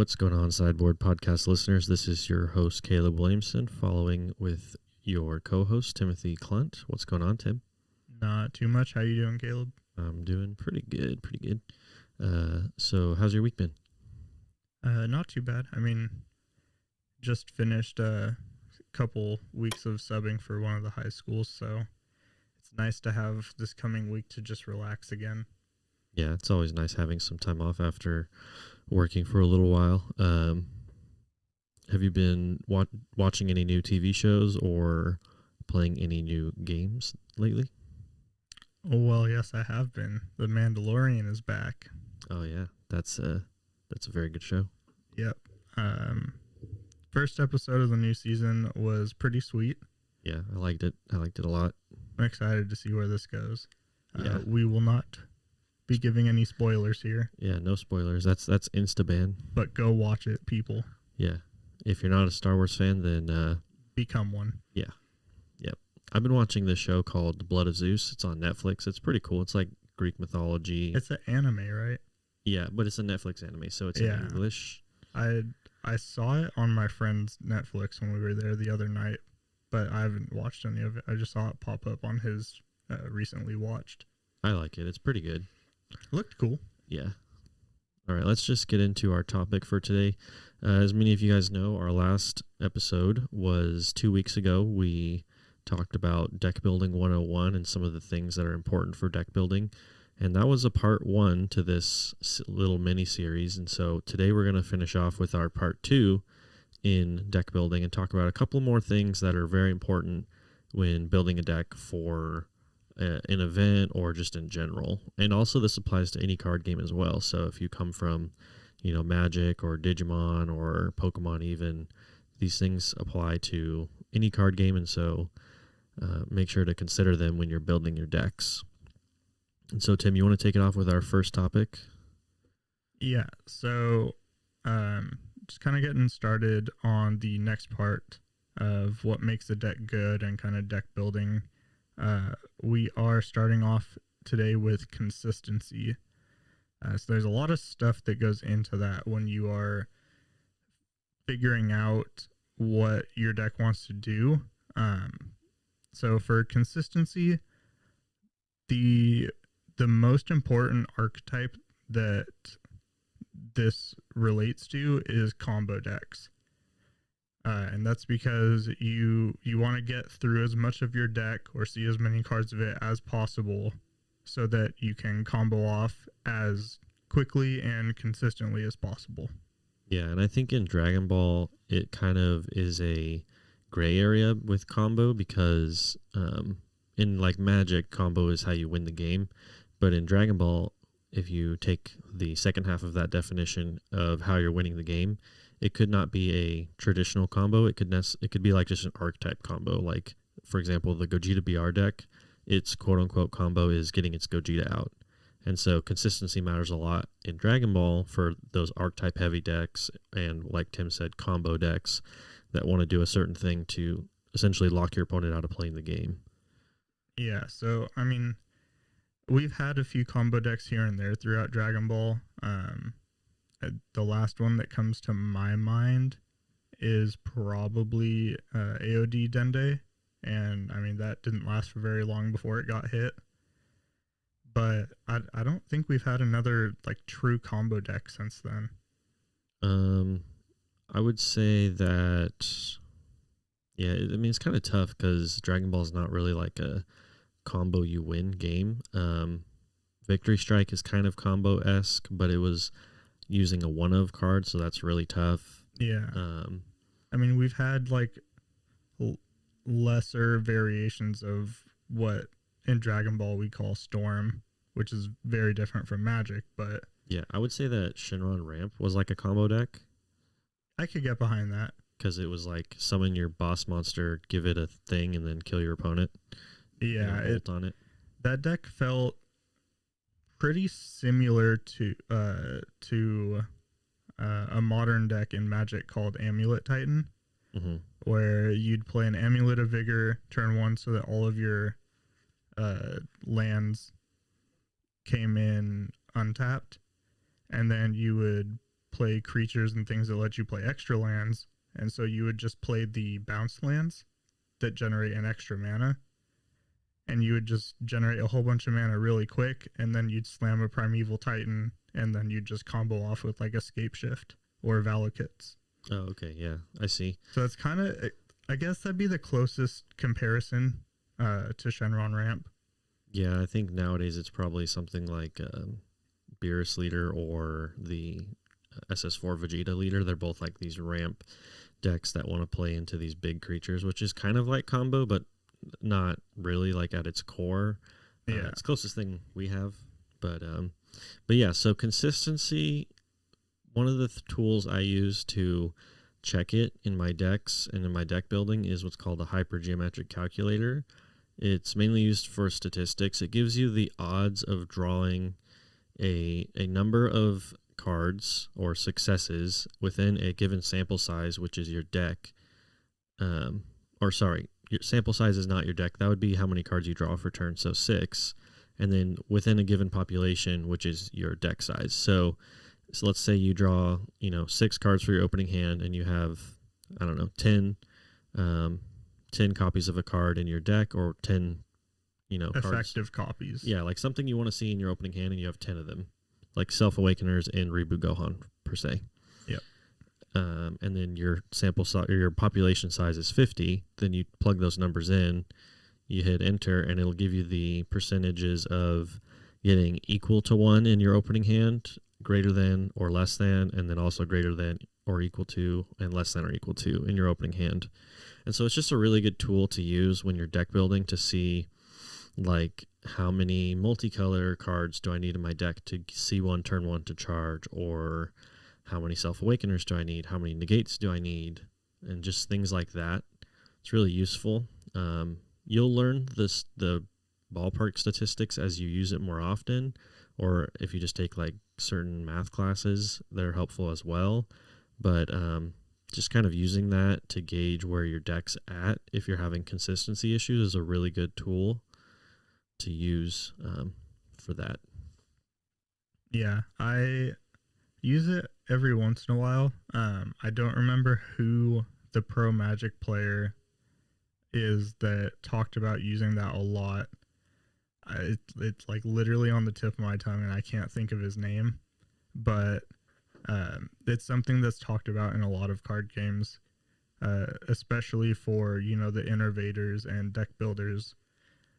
What's going on, Sideboard Podcast listeners? This is your host, Caleb Williamson, following with your co-host, Timothy Clunt. What's going on, Tim? Not too much. How you doing, Caleb? I'm doing pretty good. So how's your week been? Not too bad. I mean, just finished a couple weeks of subbing for one of the high schools, so it's nice to have this coming week to just relax again. Yeah, it's always nice having some time off after working for a little while. Have you been watching any new TV shows or playing any new games lately? Oh, well, yes, I have been. The Mandalorian is back. Oh yeah, that's a very good show. Yep. First episode of the new season was pretty sweet. Yeah, I liked it a lot. I'm excited to see where this goes. Yeah. We will not be giving any spoilers here. Yeah, no spoilers. That's insta-ban. But go watch it, people. Yeah. If you're not a Star Wars fan, then become one. Yeah. Yep. I've been watching this show called The Blood of Zeus. It's on Netflix. It's pretty cool. It's like Greek mythology. It's an anime, right? Yeah, but it's a Netflix anime, so it's in English. I saw it on my friend's Netflix when we were there the other night, but I haven't watched any of it. I just saw it pop up on his recently watched. I like it. It's pretty good. Looked cool. Yeah. All right, let's just get into our topic for today. As many of you guys know, our last episode was 2 weeks ago. We talked about deck building 101 and some of the things that are important for deck building. And that was a part 1 to this little mini series. And so today we're going to finish off with our part 2 in deck building and talk about a couple more things that are very important when building a deck for an event or just in general. And also this applies to any card game as well. So if you come from, Magic or Digimon or Pokemon even, these things apply to any card game. And so make sure to consider them when you're building your decks. And so, Tim, you want to take it off with our first topic? Yeah, so just kind of getting started on the next part of what makes a deck good and kind of deck building. We are starting off today with consistency. So there's a lot of stuff that goes into that when you are figuring out what your deck wants to do. So for consistency, the most important archetype that this relates to is combo decks. And that's because you want to get through as much of your deck or see as many cards of it as possible so that you can combo off as quickly and consistently as possible. Yeah, and I think in Dragon Ball, it kind of is a gray area with combo because in like Magic, combo is how you win the game. But in Dragon Ball, if you take the second half of that definition of how you're winning the game, it could not be a traditional combo. It could be like just an archetype combo. Like, for example, the Gogeta BR deck, its quote-unquote combo is getting its Gogeta out. And so consistency matters a lot in Dragon Ball for those archetype-heavy decks and, like Tim said, combo decks that want to do a certain thing to essentially lock your opponent out of playing the game. Yeah, so, I mean, we've had a few combo decks here and there throughout Dragon Ball. The last one that comes to my mind is probably AOD Dende. And, I mean, that didn't last for very long before it got hit. But I don't think we've had another, like, true combo deck since then. I would say that, yeah, I mean, it's kind of tough because Dragon Ball is not really like a combo you win game. Victory Strike is kind of combo-esque, but it was using a one-of card, so that's really tough. Yeah. I mean, we've had, like, lesser variations of what in Dragon Ball we call Storm, which is very different from Magic, but... Yeah, I would say that Shenron Ramp was like a combo deck. I could get behind that. Because it was like summon your boss monster, give it a thing, and then kill your opponent. Yeah, on it. That deck felt pretty similar to a modern deck in Magic called Amulet Titan, where you'd play an Amulet of Vigor turn 1 so that all of your lands came in untapped, and then you would play creatures and things that let you play extra lands. And so you would just play the bounce lands that generate an extra mana. And you would just generate a whole bunch of mana really quick, and then you'd slam a Primeval Titan, and then you'd just combo off with like Escape Shift or Valakut's. Oh, okay, yeah, I see. So it's kind of, I guess that'd be the closest comparison to Shenron Ramp. Yeah, I think nowadays it's probably something like Beerus Leader or the SS4 Vegeta Leader. They're both like these ramp decks that want to play into these big creatures, which is kind of like combo, but not really, like at its core. Yeah, it's the closest thing we have. But yeah, so consistency, one of the tools I use to check it in my decks and in my deck building is what's called a hypergeometric calculator. It's mainly used for statistics. It gives you the odds of drawing a number of cards or successes within a given sample size, which is your deck. Your sample size is not your deck. That would be how many cards you draw for turn, so 6. And then within a given population, which is your deck size. So let's say you draw, 6 cards for your opening hand, and you have, 10 copies of a card in your deck, or 10, effective copies. Yeah, like something you want to see in your opening hand, and you have 10 of them, like Self-Awakeners and Reboot Gohan, per se. Yep. And then your sample size, or your population size is 50. Then you plug those numbers in, you hit enter, and it'll give you the percentages of getting equal to 1 in your opening hand, greater than or less than, and then also greater than or equal to and less than or equal to in your opening hand. And so it's just a really good tool to use when you're deck building to see, like, how many multicolor cards do I need in my deck to see one turn 1 to charge, or how many Self-Awakeners do I need? How many negates do I need? And just things like that. It's really useful. You'll learn the ballpark statistics as you use it more often, or if you just take like certain math classes, they're helpful as well. But just kind of using that to gauge where your deck's at if you're having consistency issues is a really good tool to use for that. Yeah, I use it every once in a while. I don't remember who the pro Magic player is that talked about using that a lot. It's like literally on the tip of my tongue, and I can't think of his name, but it's something that's talked about in a lot of card games, especially for, the innovators and deck builders,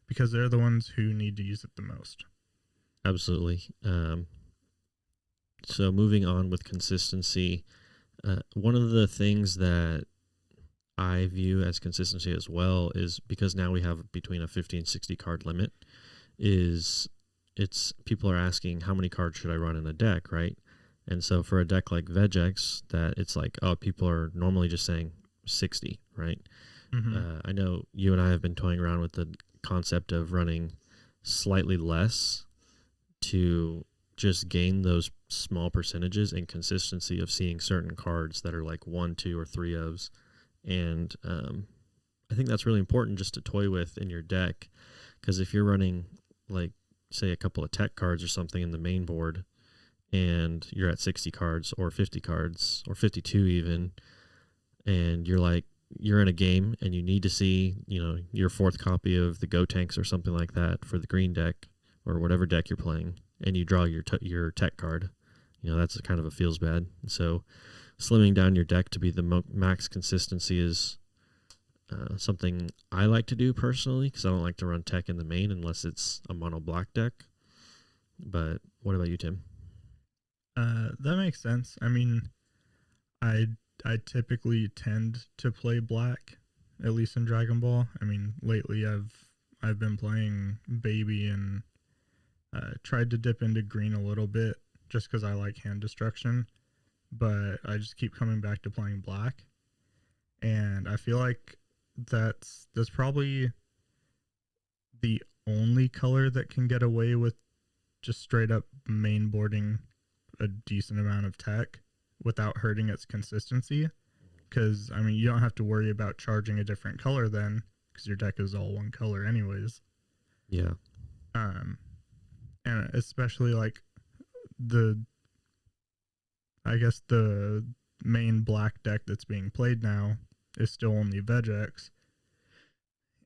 because they're the ones who need to use it the most. Absolutely. So moving on with consistency, one of the things that I view as consistency as well is, because now we have between a 50 and 60 card limit, is people are asking how many cards should I run in a deck, right? And so for a deck like Vegex, that it's like, people are normally just saying 60, right? Mm-hmm. I know you and I have been toying around with the concept of running slightly less to just gain those small percentages and consistency of seeing certain cards that are like 1, 2, or 3 ofs. And I think that's really important just to toy with in your deck, because if you're running, like, say a couple of tech cards or something in the main board, and you're at 60 cards or 50 cards or 52 even, and you're in a game and you need to see, your 4th copy of the Go Tanks or something like that for the green deck or whatever deck you're playing, and you draw your tech card, that's kind of a feels bad. So slimming down your deck to be the max consistency is something I like to do personally, because I don't like to run tech in the main unless it's a mono black deck. But what about you, Tim? That makes sense. I mean, I typically tend to play black, at least in Dragon Ball. I mean, lately I've been playing Baby and tried to dip into green a little bit just because I like hand destruction, but I just keep coming back to playing black. And I feel like that's probably the only color that can get away with just straight up mainboarding a decent amount of tech without hurting its consistency. Because, I mean, you don't have to worry about charging a different color then, because your deck is all one color anyways. Yeah. And especially like I guess the main black deck that's being played now is still only Vegex,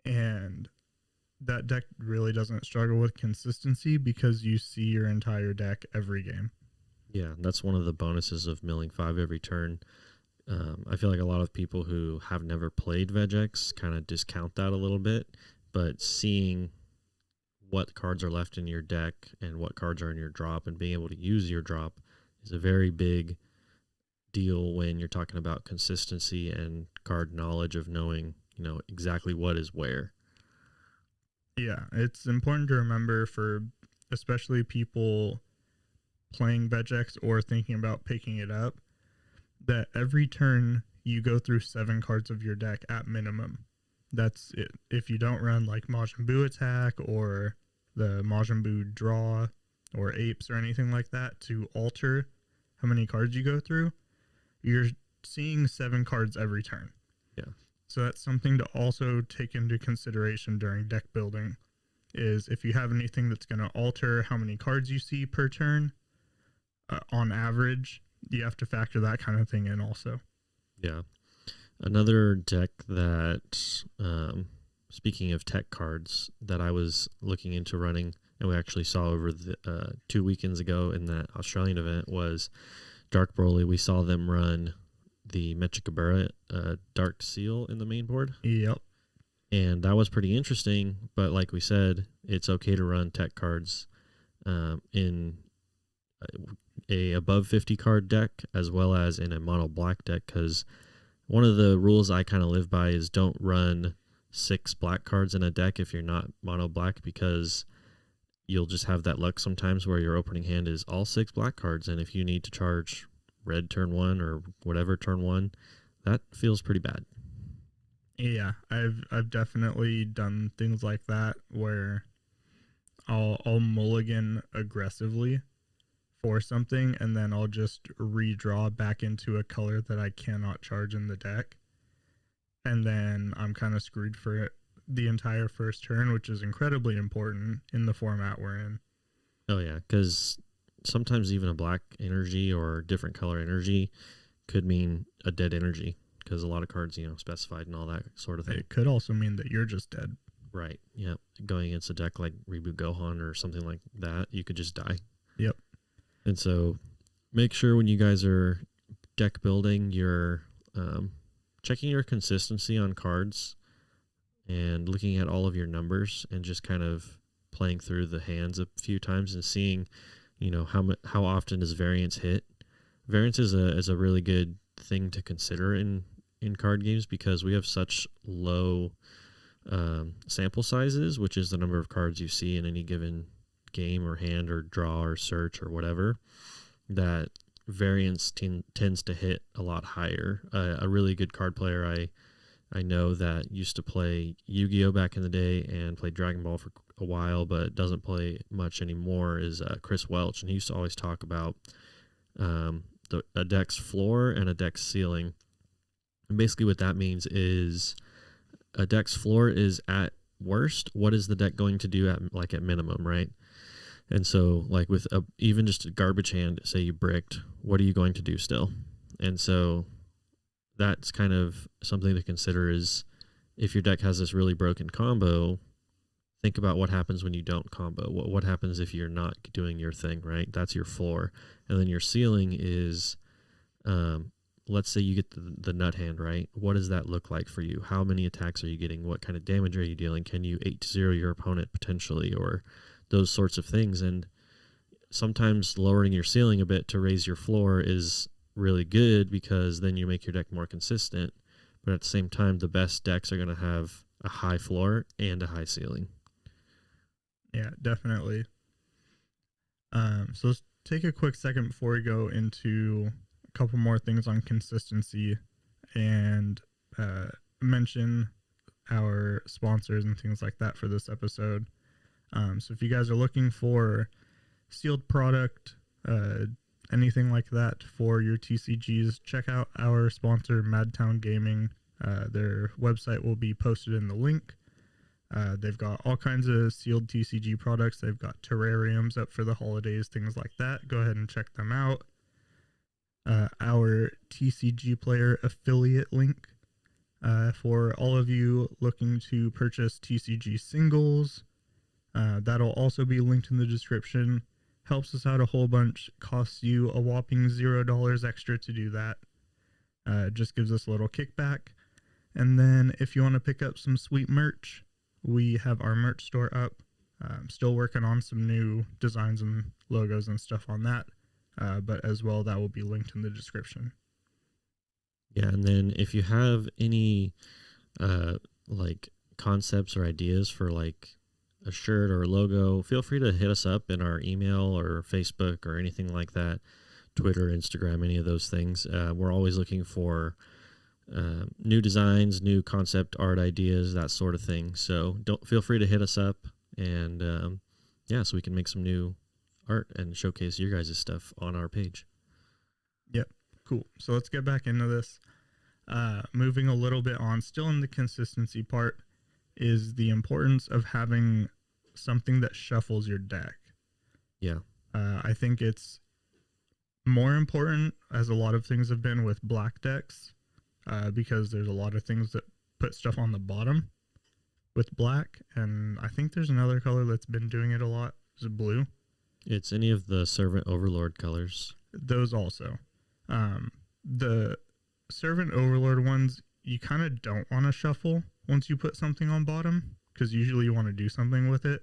and that deck really doesn't struggle with consistency because you see your entire deck every game. Yeah, that's one of the bonuses of milling 5 every turn. I feel like a lot of people who have never played Vegex kind of discount that a little bit, but seeing what cards are left in your deck and what cards are in your drop and being able to use your drop is a very big deal when you're talking about consistency and card knowledge of knowing, exactly what is where. Yeah, it's important to remember for especially people playing Vegex or thinking about picking it up, that every turn you go through 7 cards of your deck at minimum. That's it. If you don't run like Majin Buu attack or the Majin Buu draw or apes or anything like that to alter how many cards you go through, you're seeing 7 cards every turn. Yeah. So that's something to also take into consideration during deck building, is if you have anything that's going to alter how many cards you see per turn, on average, you have to factor that kind of thing in also. Yeah. Another deck that, speaking of tech cards, that I was looking into running, and we actually saw over the 2 weekends ago in that Australian event, was Dark Broly. We saw them run the Mechikabura Dark Seal in the main board. Yep. And that was pretty interesting, but like we said, it's okay to run tech cards in a above 50 card deck as well as in a mono black deck, because one of the rules I kind of live by is don't run 6 black cards in a deck if you're not mono black, because you'll just have that luck sometimes where your opening hand is all 6 black cards, and if you need to charge red turn 1 or whatever turn 1, that feels pretty bad. Yeah, I've definitely done things like that where I'll mulligan aggressively for something, and then I'll just redraw back into a color that I cannot charge in the deck, and then I'm kind of screwed for it the entire first turn, which is incredibly important in the format we're in. Oh yeah, because sometimes even a black energy or different color energy could mean a dead energy, because a lot of cards, specified and all that sort of thing. It could also mean that you're just dead. Right, yeah. Going against a deck like Reboot Gohan or something like that, you could just die. Yep. And so make sure when you guys are deck building, you're checking your consistency on cards and looking at all of your numbers and just kind of playing through the hands a few times and seeing, how often does variance hit. Variance is a really good thing to consider in card games, because we have such low sample sizes, which is the number of cards you see in any given game or hand or draw or search or whatever, that variance tends to hit a lot higher. A really good card player I know that used to play Yu-Gi-Oh back in the day and played Dragon Ball for a while but doesn't play much anymore is Chris Welch, and he used to always talk about a deck's floor and a deck's ceiling. And basically what that means is a deck's floor is at worst, what is the deck going to do at minimum, right? And so like with even just a garbage hand, say you bricked, what are you going to do still? And so that's kind of something to consider, is if your deck has this really broken combo, think about what happens when you don't combo. What happens if you're not doing your thing, right? That's your floor. And then your ceiling is, let's say you get the nut hand, right? What does that look like for you? How many attacks are you getting? What kind of damage are you dealing? Can you 8-0 your opponent potentially, or those sorts of things? And sometimes lowering your ceiling a bit to raise your floor is really good, because then you make your deck more consistent. But at the same time, the best decks are going to have a high floor and a high ceiling. Yeah, definitely. So let's take a quick second before we go into a couple more things on consistency and mention our sponsors and things like that for this episode. So if you guys are looking for sealed product, anything like that for your TCGs, check out our sponsor, Madtown Gaming. Their website will be posted in the link. They've got all kinds of sealed TCG products. They've got terrariums up for the holidays, things like that. Go ahead and check them out. our TCGPlayer affiliate link. For all of you looking to purchase TCG singles, that'll also be linked in the description. Helps us out a whole bunch. Costs you a whopping $0 extra to do that. Just gives us a little kickback. And then if you want to pick up some sweet merch, we have our merch store up. I'm still working on some new designs and logos and stuff on that. But as well, that will be linked in the description. Yeah, and then if you have any like concepts or ideas for like a shirt or a logo, feel free to hit us up in our email or Facebook or anything like that. Twitter, Instagram, any of those things. We're always looking for new designs, new concept art ideas, that sort of thing. So don't feel free to hit us up, and so we can make some new art and showcase your guys' stuff on our page. Yep, cool. So let's get back into this. Moving a little bit on, still in the consistency part, is the importance of having something that shuffles your deck. Yeah. I think it's more important, as a lot of things have been with black decks, because there's a lot of things that put stuff on the bottom with black, and I think there's another color that's been doing it a lot. Is it blue? It's any of the Servant Overlord colors. Those also. The Servant Overlord ones, you kind of don't want to shuffle once you put something on bottom, because usually you want to do something with it.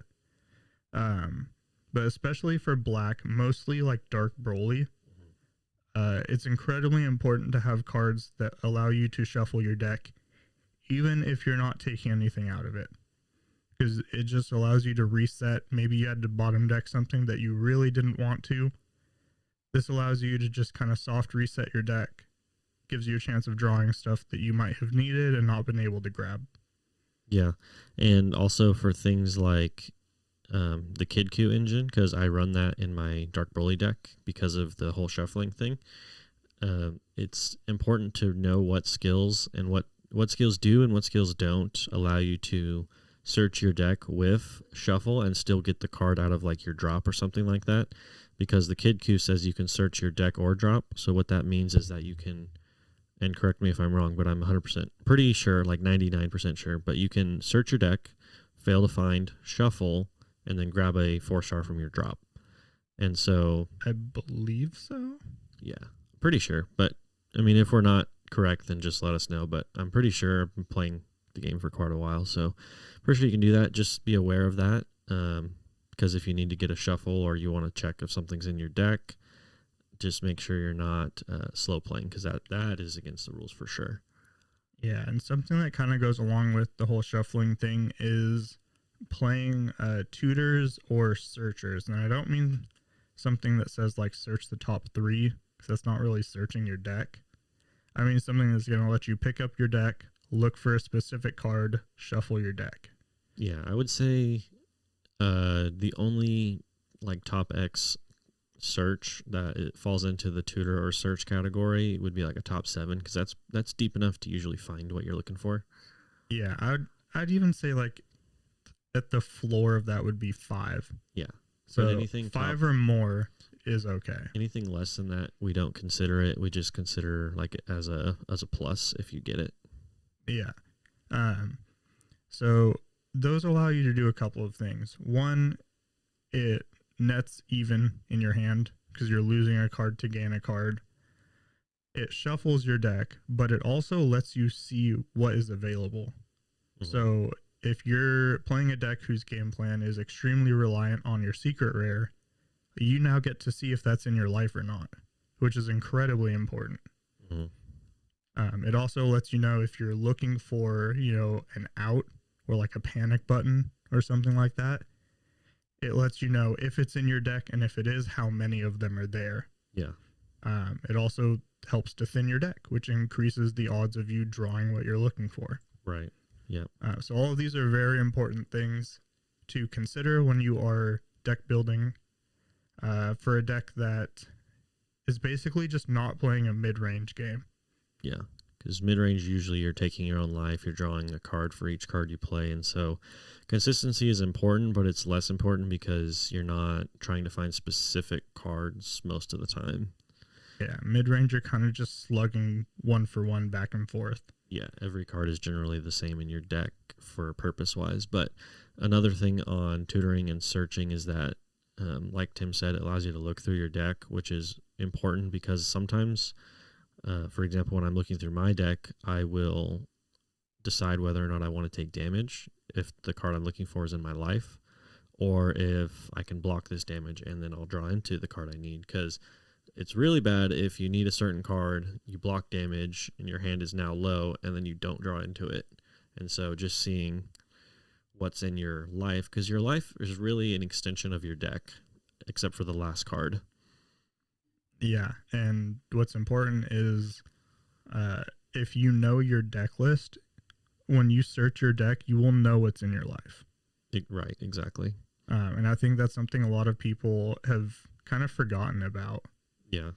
But especially for black, mostly like Dark Broly, it's incredibly important to have cards that allow you to shuffle your deck, even if you're not taking anything out of it. Because it just allows you to reset. Maybe you had to bottom deck something that you really didn't want to. This allows you to just kind of soft reset your deck. Gives you a chance of drawing stuff that you might have needed and not been able to grab. Yeah, and also for things like the Kid Q engine, because I run that in my Dark Broly deck because of the whole shuffling thing. It's important to know what skills and what skills do and what skills don't allow you to search your deck with shuffle and still get the card out of like your drop or something like that, because the Kid Q says you can search your deck or drop. So what that means is that you can, and correct me if I'm wrong, but I'm 100% pretty sure, like 99% sure, but you can search your deck, fail to find, shuffle, and then grab a 4-star from your drop. And so I believe so. Yeah, pretty sure. But I mean, if we're not correct, then just let us know. But I'm pretty sure I've been playing the game for quite a while, so pretty sure you can do that. Just be aware of that, because if you need to get a shuffle or you want to check if something's in your deck, just make sure you're not slow playing, because that is against the rules for sure. Yeah, and something that kind of goes along with the whole shuffling thing is playing tutors or searchers. And I don't mean something that says like search the top 3, because that's not really searching your deck. I mean something that's going to let you pick up your deck, look for a specific card, shuffle your deck. Yeah, I would say the only like top X search that it falls into the tutor or search category would be like a top 7, because that's deep enough to usually find what you're looking for. Yeah, I'd even say like at the floor of that would be 5. Yeah. So anything 5 or more is okay. Anything less than that, we don't consider it. We just consider like it as a plus if you get it. Yeah. So those allow you to do a couple of things. One, it nets even in your hand because you're losing a card to gain a card. It shuffles your deck, but it also lets you see what is available. Mm-hmm. So if you're playing a deck whose game plan is extremely reliant on your secret rare, you now get to see if that's in your life or not, which is incredibly important. Mm-hmm. It also lets you know if you're looking for, an out or like a panic button or something like that. It lets you know if it's in your deck, and if it is, how many of them are there. Yeah. It also helps to thin your deck, which increases the odds of you drawing what you're looking for. Right. Yeah. So all of these are very important things to consider when you are deck building for a deck that is basically just not playing a mid-range game. Yeah, because mid-range, usually you're taking your own life, you're drawing a card for each card you play, and so consistency is important, but it's less important because you're not trying to find specific cards most of the time. Yeah, mid-range you're kind of just slugging one for one back and forth. Yeah, every card is generally the same in your deck for purpose-wise. But another thing on tutoring and searching is that, like Tim said, it allows you to look through your deck, which is important because sometimes, for example, when I'm looking through my deck, I will decide whether or not I want to take damage if the card I'm looking for is in my life, or if I can block this damage, and then I'll draw into the card I need, because it's really bad if you need a certain card, you block damage, and your hand is now low, and then you don't draw into it. And so just seeing what's in your life, because your life is really an extension of your deck, except for the last card. Yeah, and what's important is if you know your deck list, when you search your deck, you will know what's in your life. Right, exactly. And I think that's something a lot of people have kind of forgotten about. Yeah.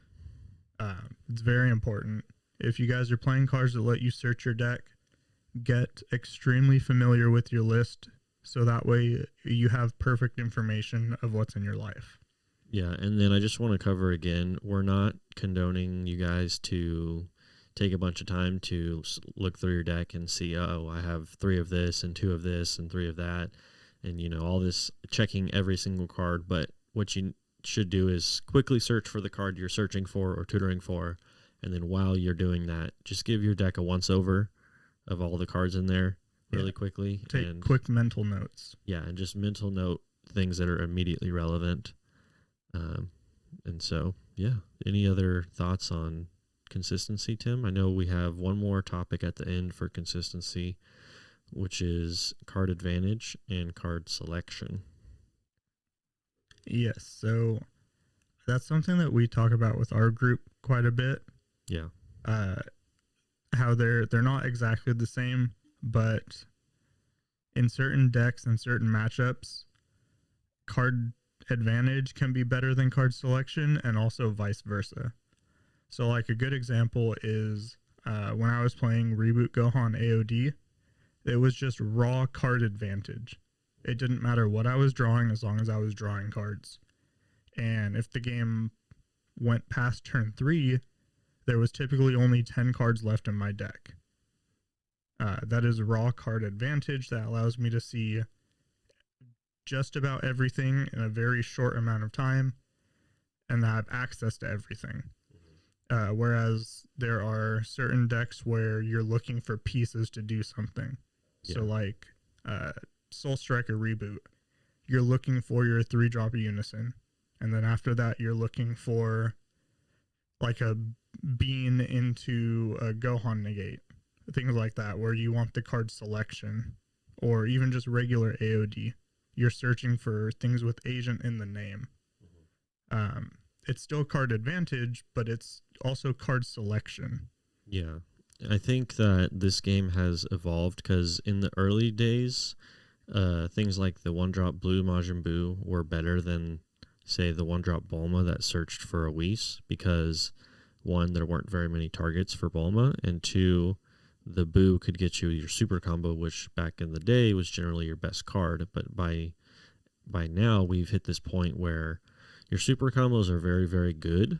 It's very important. If you guys are playing cards that let you search your deck, get extremely familiar with your list so that way you have perfect information of what's in your life. Yeah, and then I just want to cover again, we're not condoning you guys to take a bunch of time to look through your deck and see, oh, I have 3 of this and 2 of this and 3 of that, and, you know, all this, checking every single card. But what you should do is quickly search for the card you're searching for or tutoring for, and then while you're doing that, just give your deck a once-over of all the cards in there really quickly. Take quick mental notes. Yeah, and just mental note things that are immediately relevant. And so, yeah, any other thoughts on consistency, Tim? I know we have one more topic at the end for consistency, which is card advantage and card selection. Yes, so that's something that we talk about with our group quite a bit. Yeah. How they're not exactly the same, but in certain decks and certain matchups, card advantage can be better than card selection, and also vice versa. So like a good example is when I was playing Reboot Gohan AOD, it was just raw card advantage. It didn't matter what I was drawing as long as I was drawing cards. And if the game went past turn 3, there was typically only 10 cards left in my deck. That is raw card advantage that allows me to see just about everything in a very short amount of time, and I have access to everything. Whereas there are certain decks where you're looking for pieces to do something. Yeah. So like Soul Striker Reboot, you're looking for your 3-drop Unison, and then after that you're looking for like a bean into a Gohan Negate, things like that, where you want the card selection, or even just regular AOD. You're searching for things with agent in the name. It's still card advantage, but it's also card selection. Yeah. I think that this game has evolved because in the early days, things like the 1-drop blue Majin Buu were better than, say, the 1-drop Bulma that searched for a Whis, because, 1, there weren't very many targets for Bulma, and 2, the Buu could get you your super combo, which back in the day was generally your best card. But by now, we've hit this point where your super combos are very, very good,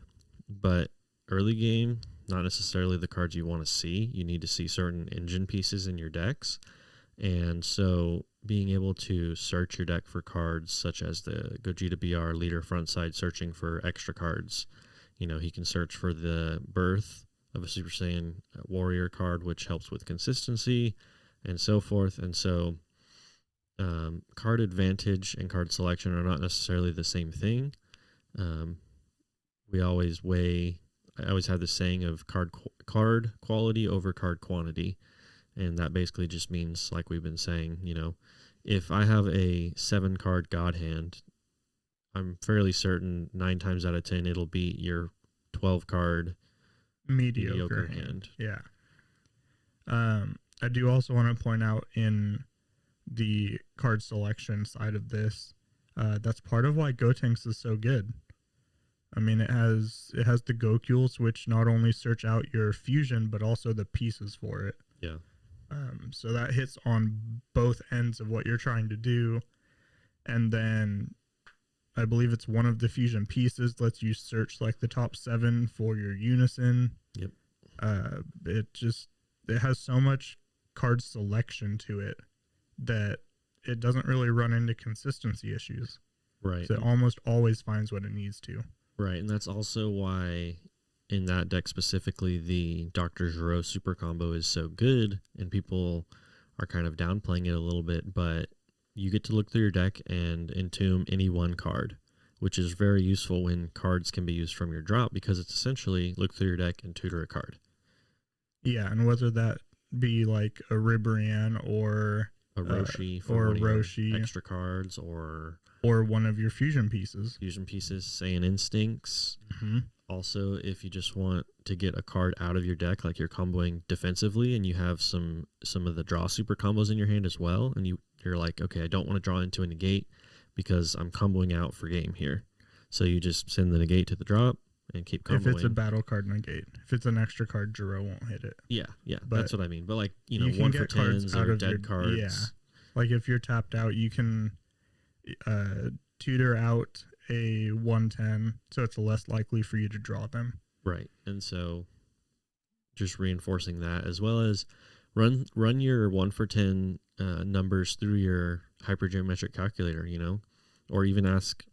but early game, not necessarily the cards you want to see. You need to see certain engine pieces in your decks. And so being able to search your deck for cards such as the Gogeta BR leader front side searching for extra cards. You know, he can search for the birth of a Super Saiyan warrior card, which helps with consistency and so forth. And so card advantage and card selection are not necessarily the same thing. I always have this saying of card quality over card quantity. And that basically just means, like we've been saying, you know, if I have a 7-card God hand, I'm fairly certain 9 times out of 10 it'll beat your 12-card mediocre hand. Yeah. I do also want to point out in the card selection side of this, that's part of why Gotenks is so good. I mean, it has the Gokules, which not only search out your fusion, but also the pieces for it. Yeah. So that hits on both ends of what you're trying to do. And then I believe it's one of the fusion pieces lets you search like the top 7 for your Unison. Yep. It has so much card selection to it that it doesn't really run into consistency issues. Right. So it almost always finds what it needs to. Right, and that's also why in that deck specifically, the Dr. Giro super combo is so good, and people are kind of downplaying it a little bit, but you get to look through your deck and entomb any one card, which is very useful when cards can be used from your drop, because it's essentially look through your deck and tutor a card. Yeah, and whether that be like a Ribrianne or A Roshi or for a Roshi extra cards, or one of your fusion pieces. Saiyan Instincts. Mm-hmm. Also, if you just want to get a card out of your deck, like you're comboing defensively and you have some of the draw super combos in your hand as well, and you're like, okay, I don't want to draw into a negate because I'm comboing out for game here. So you just send the negate to the drop and keep comboing. If it's a battle card negate. If it's an extra card, Jiro won't hit it. Yeah, But that's what I mean. But like, you can 1 get for cards 10s out or of dead your- cards. yeah. Like if you're tapped out, you can tutor out a 110, so it's less likely for you to draw them. Right. And so just reinforcing that, as well as run your 1 for 10 numbers through your hypergeometric calculator, or even ask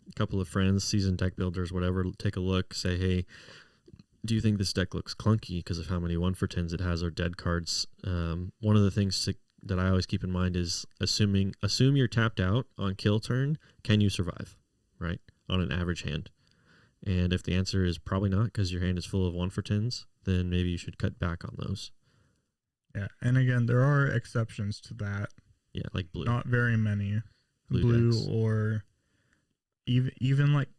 a couple of friends, seasoned deck builders, whatever, take a look, say, hey, do you think this deck looks clunky because of how many 1 for 10s it has or dead cards? One of the things that I always keep in mind is assume you're tapped out on kill turn, can you survive, right, on an average hand? And if the answer is probably not because your hand is full of 1 for 10s, then maybe you should cut back on those. Yeah, and again, there are exceptions to that. Yeah, like blue. Not very many. Blue decks. Or even like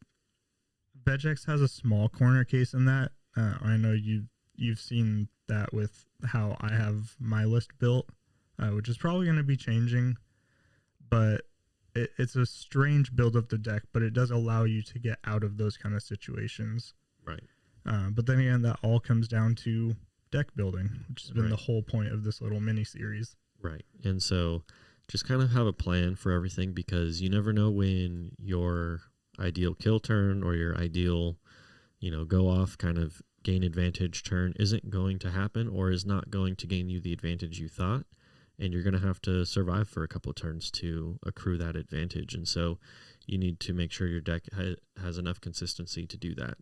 Vegex has a small corner case in that. I know you've seen that with how I have my list built, which is probably going to be changing, but it's a strange build of the deck, but it does allow you to get out of those kind of situations. Right. But then again, that all comes down to deck building, which has been Right. the whole point of this little mini series. Right. And so just kind of have a plan for everything, because you never know when your ideal kill turn or your ideal, go off kind of gain advantage turn isn't going to happen, or is not going to gain you the advantage you thought. And you're going to have to survive for a couple of turns to accrue that advantage. And so you need to make sure your deck has enough consistency to do that.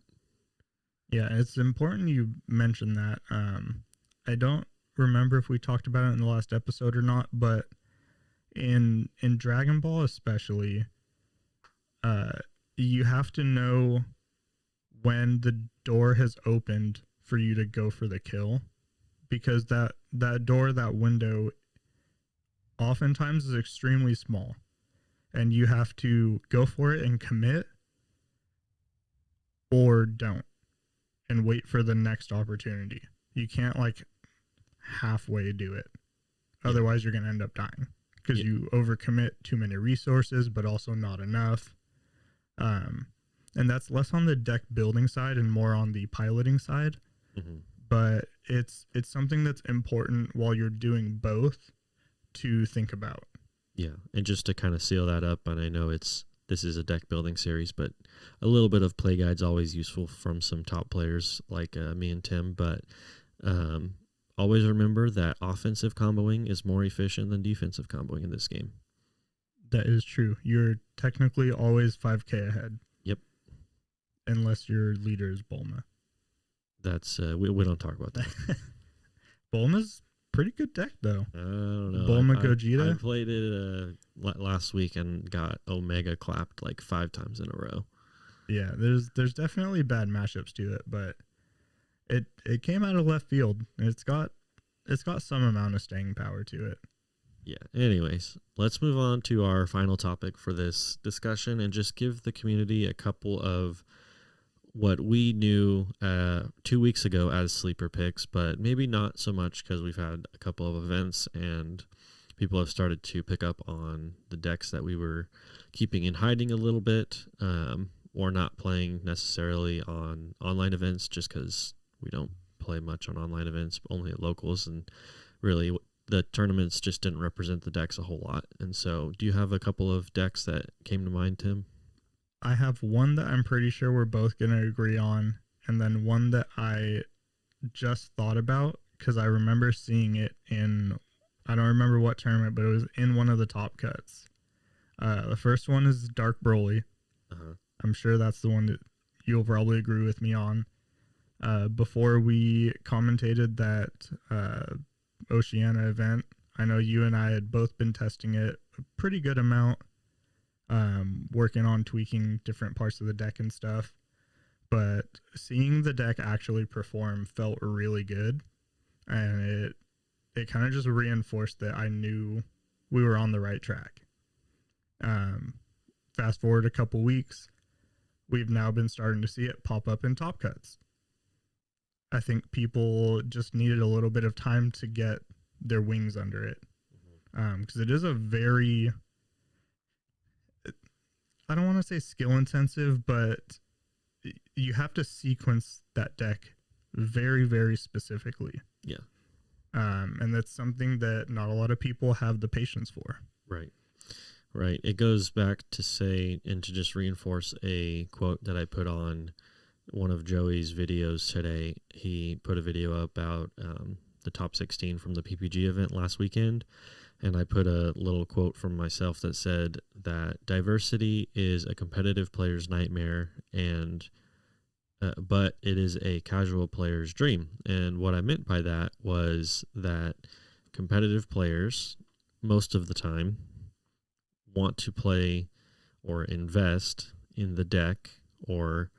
Yeah, it's important you mention that. I don't remember if we talked about it in the last episode or not, but in Dragon Ball especially, you have to know when the door has opened for you to go for the kill, because that door, that window, oftentimes is extremely small, and you have to go for it and commit, or don't, and wait for the next opportunity. You can't like halfway do it. Otherwise you're going to end up dying because you overcommit too many resources, but also not enough. And that's less on the deck building side and more on the piloting side. Mm-hmm. But it's something that's important while you're doing both to think about. Yeah. And just to kind of seal that up, and I know this is a deck building series, but a little bit of play guide's always useful from some top players like me and Tim. But always remember that offensive comboing is more efficient than defensive comboing in this game. That is true. You're technically always 5k ahead. Yep. Unless your leader is Bulma. That's we don't talk about that. Bulma's pretty good deck though. I don't know. Bulma Gogeta. I played it last week and got Omega clapped like 5 times in a row. Yeah, there's definitely bad matchups to it, but it came out of left field. It's got some amount of staying power to it. Yeah. Anyways, let's move on to our final topic for this discussion and just give the community a couple of what we knew 2 weeks ago as sleeper picks, but maybe not so much because we've had a couple of events and people have started to pick up on the decks that we were keeping in hiding a little bit, or not playing necessarily on online events just because we don't play much on online events, only at locals, and really the tournaments just didn't represent the decks a whole lot. And so do you have a couple of decks that came to mind, Tim? I have one that I'm pretty sure we're both going to agree on, and then one that I just thought about because I remember seeing it in, I don't remember what tournament, but it was in one of the top cuts. The first one is Dark Broly. I'm sure that's the one that you'll probably agree with me on. Before we commentated that Oceania event, I know you and I had both been testing it a pretty good amount, working on tweaking different parts of the deck and stuff. But seeing the deck actually perform felt really good, and it kind of just reinforced that I knew we were on the right track. Fast forward a couple weeks, we've now been starting to see it pop up in top cuts. I think people just needed a little bit of time to get their wings under it, because it is a very, I don't want to say skill intensive, but you have to sequence that deck very, very specifically. Yeah. And that's something that not a lot of people have the patience for. Right. Right. It goes back to say, and to just reinforce a quote that I put on one of Joey's videos today. He put a video about the top 16 from the PPG event last weekend. And I put a little quote from myself that said that diversity is a competitive player's nightmare, and but it is a casual player's dream. And what I meant by that was that competitive players, most of the time, want to play or invest in the deck, or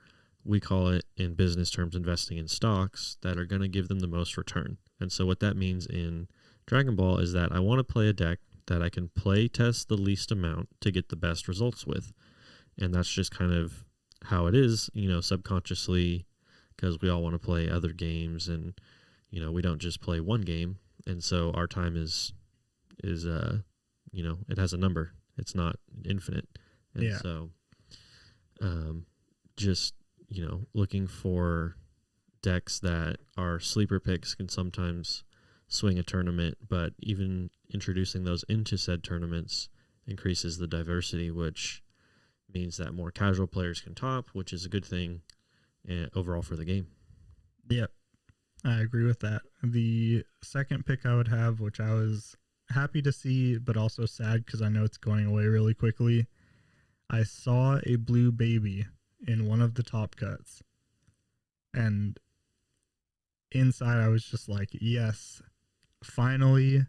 we call it in business terms investing in stocks that are going to give them the most return. And so what that means in Dragon Ball is that I want to play a deck that I can play test the least amount to get the best results with. And that's just kind of how it is, subconsciously, because we all want to play other games, and, we don't just play one game. And so our time is it has a number. It's not infinite. And so just, looking for decks that are sleeper picks can sometimes swing a tournament, but even introducing those into said tournaments increases the diversity, which means that more casual players can top, which is a good thing overall for the game. Yep, I agree with that. The second pick I would have, which I was happy to see, but also sad because I know it's going away really quickly. I saw a blue baby in one of the top cuts, and inside I was just like, yes, finally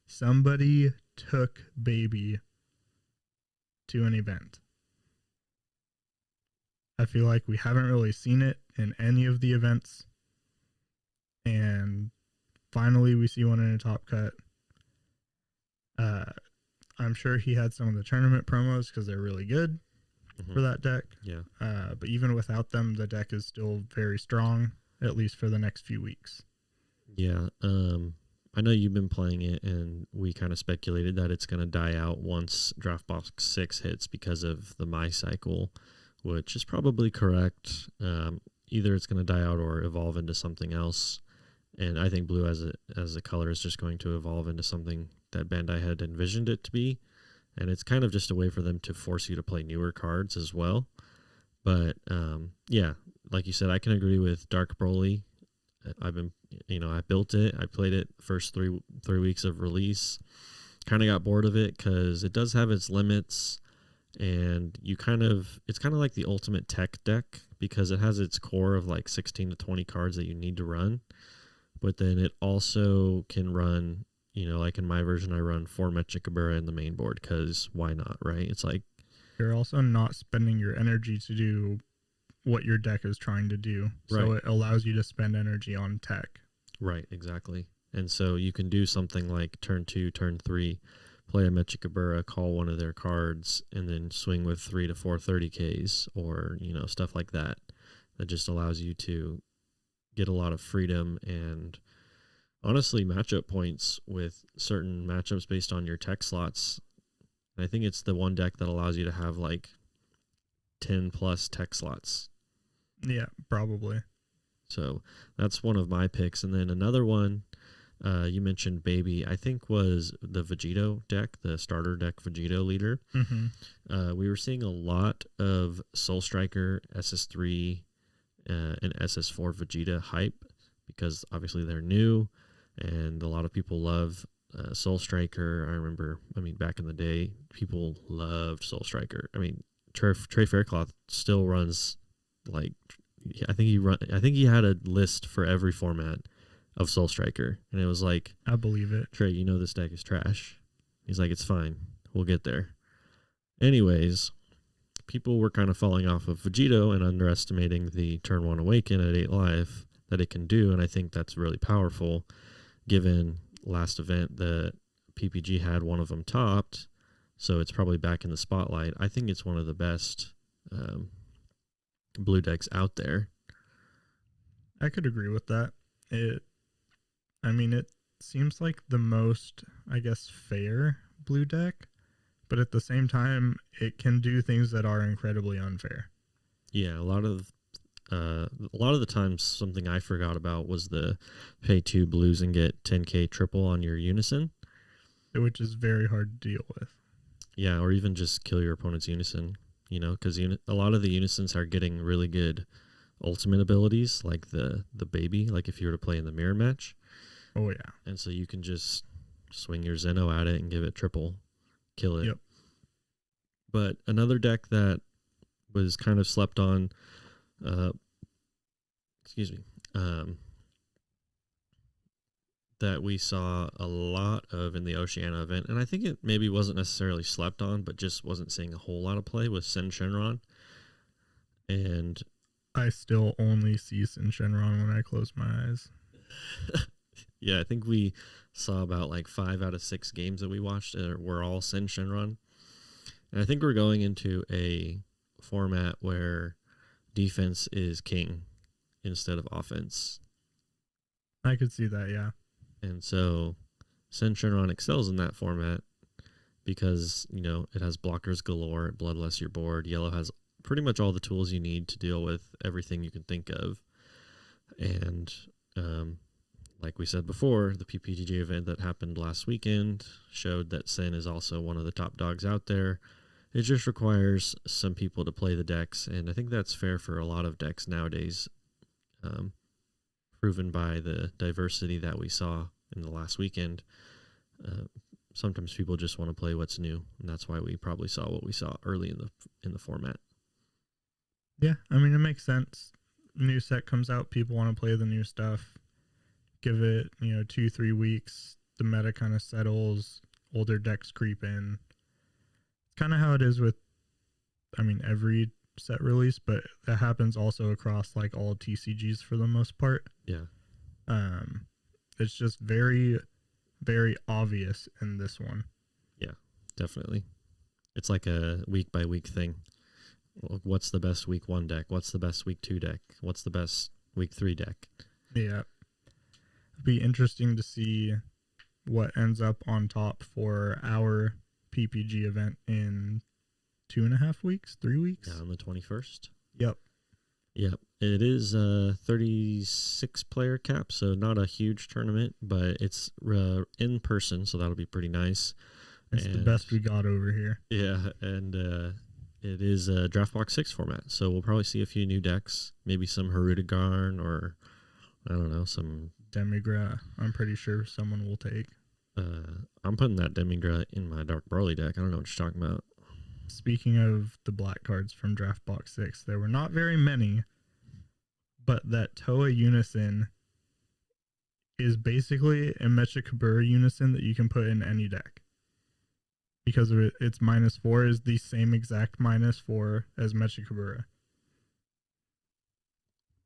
somebody took baby to an event. I feel like we haven't really seen it in any of the events, and finally we see one in a top cut. I'm sure he had some of the tournament promos because they're really good for that deck. Yeah. But even without them, the deck is still very strong, at least for the next few weeks. Yeah. I know you've been playing it, and we kind of speculated that it's going to die out once Draft Box 6 hits because of the My cycle, which is probably correct. Either it's going to die out or evolve into something else. And I think blue as a color is just going to evolve into something that Bandai had envisioned it to be. And it's kind of just a way for them to force you to play newer cards as well. But yeah, like you said, I can agree with Dark Broly. I built it. I played it first three weeks of release. Kind of got bored of it because it does have its limits. And it's kind of like the ultimate tech deck because it has its core of like 16 to 20 cards that you need to run. But then it also can run, like in my version, I run 4 Mechikabura in the main board because why not, right? It's like you're also not spending your energy to do what your deck is trying to do. So it allows you to spend energy on tech. Right, exactly. And so you can do something like turn 2, turn 3, play a Mechikabura, call one of their cards, and then swing with 3 to 4 30Ks or, stuff like that. That just allows you to get a lot of freedom and honestly matchup points with certain matchups based on your tech slots. And I think it's the one deck that allows you to have like 10 plus tech slots. Yeah, probably. So that's one of my picks. And then another one you mentioned Baby. I think was the Vegito deck, the starter deck Vegito leader. Mm-hmm. We were seeing a lot of Soul Striker, SS3, and SS4 Vegeta hype because obviously they're new, and a lot of people love Soul Striker. I remember, back in the day, people loved Soul Striker. Trey Faircloth still runs like I think he had a list for every format of Soul Striker, and it was like, I believe it. Trey, you know this deck is trash. He's like, it's fine, we'll get there. Anyways, people were kind of falling off of Vegito and underestimating the turn 1 Awaken at 8 life that it can do, and I think that's really powerful given last event that PPG had one of them topped, so it's probably back in the spotlight. I think it's one of the best blue decks out there. I could agree with that. It seems like the most, I guess, fair blue deck, but at the same time, it can do things that are incredibly unfair. Yeah, a lot of the times, something I forgot about was the pay 2 blues and get 10k triple on your Unison, which is very hard to deal with. Yeah, or even just kill your opponent's Unison, because a lot of the Unisons are getting really good ultimate abilities, like the Baby, like if you were to play in the mirror match. Oh, yeah. And so you can just swing your Zeno at it and give it triple, kill it. Yep. But another deck that was kind of slept on, that we saw a lot of in the Oceania event, and I think it maybe wasn't necessarily slept on, but just wasn't seeing a whole lot of play, was Sen Shenron. And I still only see Sen Shenron when I close my eyes. Yeah, I think we saw about like 5 out of 6 games that we watched were all Sen Shenron. And I think we're going into a format where defense is king instead of offense. I could see that, yeah. And so Sen Shenron excels in that format because, it has blockers galore, it bloodlusts your board. Yellow has pretty much all the tools you need to deal with everything you can think of. And like we said before, the PPGG event that happened last weekend showed that Sen is also one of the top dogs out there. It just requires some people to play the decks, and I think that's fair for a lot of decks nowadays, proven by the diversity that we saw in the last weekend. Sometimes people just want to play what's new, and that's why we probably saw what we saw early in the format. Yeah, it makes sense. New set comes out, people want to play the new stuff. Give it, 2-3 weeks, the meta kind of settles, older decks creep in. It's kind of how it is with, every set release, but that happens also across like all TCGs for the most part. Yeah. It's just very, very obvious in this one. Yeah, definitely. It's like a week by week thing. What's the best week 1 deck? What's the best week 2 deck? What's the best week 3 deck? Yeah. It'd be interesting to see what ends up on top for our PPG event in 2.5 weeks, 3 weeks. Yeah, on the 21st. Yep. It is a 36 player cap, so not a huge tournament, but it's in person, so that'll be pretty nice. It's the best we got over here. Yeah, and it is a draft box 6 format, so we'll probably see a few new decks, maybe some Harudegarn or I don't know, some Demigra. I'm pretty sure someone will take. I'm putting that Demigra in my Dark Broly deck. I don't know what you're talking about. Speaking of the black cards from Draft Box 6, there were not very many, but that Toa Unison is basically a Mechikabura Unison that you can put in any deck. Because of its -4 is the same exact -4 as Mechikabura.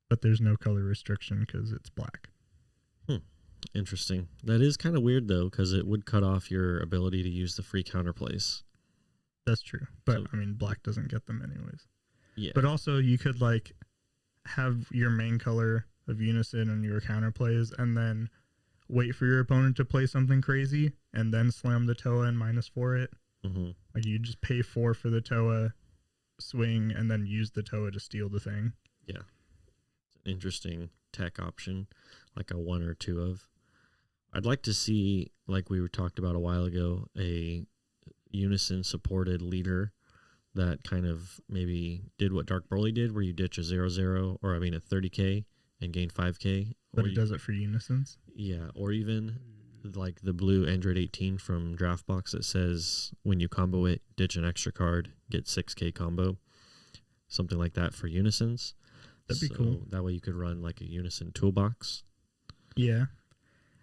But there's no color restriction because it's black. Interesting. That is kind of weird, though, because it would cut off your ability to use the free counterplays. That's true. But, black doesn't get them anyways. Yeah. But also, you could, have your main color of Unison and your counterplays, and then wait for your opponent to play something crazy, and then slam the Toa and -4 it. Mm-hmm. Like, you just pay 4 for the Toa, swing, and then use the Toa to steal the thing. Yeah. It's an interesting tech option, like a 1 or 2 of. I'd like to see, like we were talked about a while ago, a Unison supported leader that kind of maybe did what Dark Broly did, where you ditch a 0-0, or I mean a 30k and gain 5k. But it does it for Unisons? Yeah, or even like the blue Android 18 from Draftbox that says when you combo it, ditch an extra card, get 6k combo. Something like that for Unisons. That'd be cool. That way you could run like a Unison toolbox. Yeah.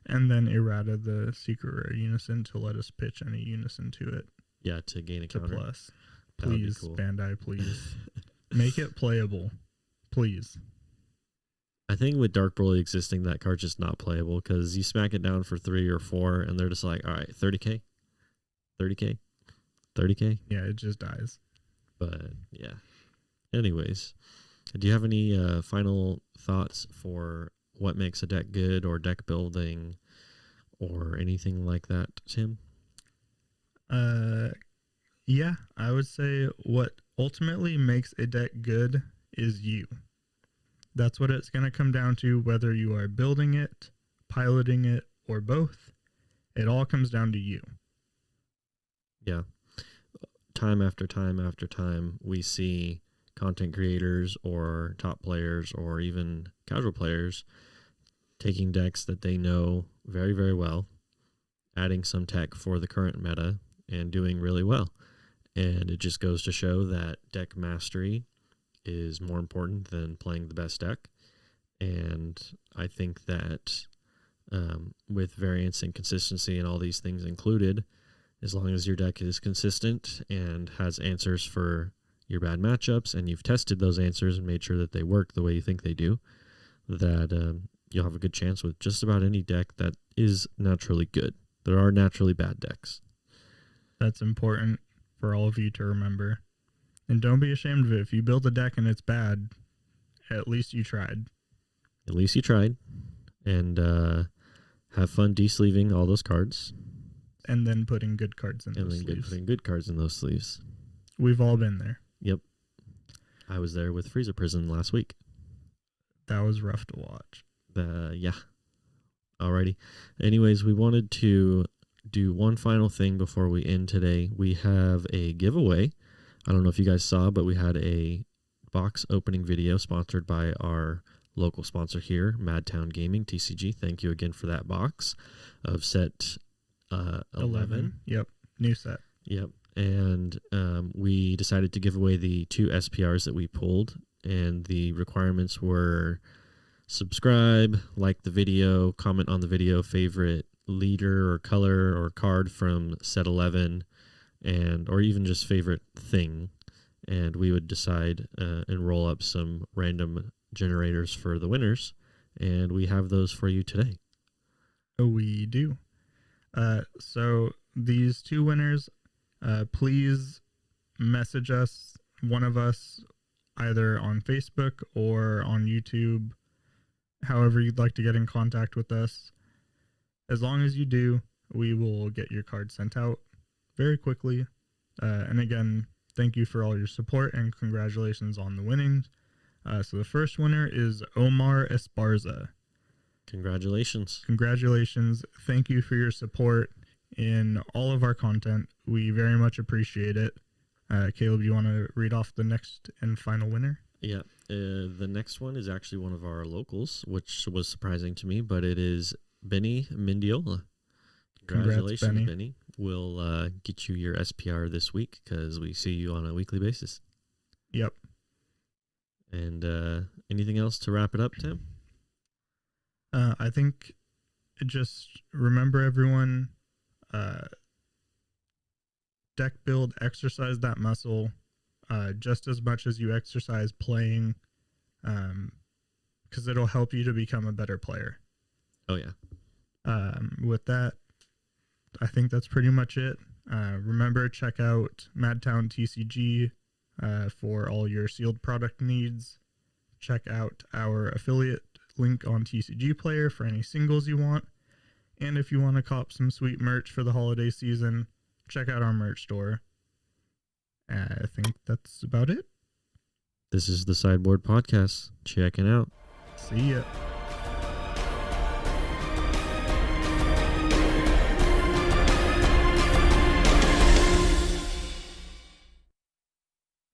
And then errata the secret rare Unison to let us pitch any Unison to it. Yeah, to gain a counter. Plus. Please, cool. Bandai, please. Make it playable. Please. I think with Dark Broly existing, that card's just not playable because you smack it down for 3 or 4 and they're just like, all right, 30k, 30k, 30k. Yeah, it just dies. But yeah. Anyways, do you have any final thoughts for what makes a deck good or deck building or anything like that, Tim? Yeah, I would say what ultimately makes a deck good is you. That's what it's going to come down to, whether you are building it, piloting it, or both. It all comes down to you. Yeah. Time after time after time, we see content creators or top players or even casual players taking decks that they know very, very well, adding some tech for the current meta, and doing really well. And it just goes to show that deck mastery is more important than playing the best deck. And I think that with variance and consistency and all these things included, as long as your deck is consistent and has answers for your bad matchups, and you've tested those answers and made sure that they work the way you think they do, that you'll have a good chance with just about any deck that is naturally good. There are naturally bad decks. That's important for all of you to remember. And don't be ashamed of it. If you build a deck and it's bad, at least you tried. At least you tried. And have fun de-sleeving all those cards. And then putting good cards in those sleeves. Putting good cards in those sleeves. We've all been there. Yep. I was there with Freezer Prison last week. That was rough to watch. Yeah. Alrighty. Anyways, we wanted to do one final thing before we end today. We have a giveaway. I don't know if you guys saw, but we had a box opening video sponsored by our local sponsor here, Madtown Gaming, TCG. Thank you again for that box of set 11. Yep. New set. Yep. And we decided to give away the 2 SPRs that we pulled. And the requirements were subscribe, like the video, comment on the video, favorite leader or color or card from set 11, and or even just favorite thing. And we would decide and roll up some random generators for the winners. And we have those for you today. Oh, we do. So these 2 winners, please message us, one of us, either on Facebook or on YouTube, however you'd like to get in contact with us. As long as you do, we will get your card sent out very quickly. And again, thank you for all your support and congratulations on the winnings. So the first winner is Omar Esparza. Congratulations. Congratulations. Thank you for your support in all of our content. We very much appreciate it. Caleb, you want to read off the next and final winner? Yeah. The next one is actually one of our locals, which was surprising to me, but it is Benny Mendiola. Congratulations, Benny. We'll get you your SPR this week because we see you on a weekly basis. Yep. And anything else to wrap it up, Tim? I think just remember, everyone, deck build, exercise that muscle just as much as you exercise playing, because it'll help you to become a better player. Oh, yeah. With that, I think that's pretty much it. Remember, check out Madtown TCG for all your sealed product needs. Check out our affiliate link on TCGPlayer for any singles you want. And if you want to cop some sweet merch for the holiday season, check out our merch store. I think that's about it. This is the Sideboard Podcast. Checking out. See ya.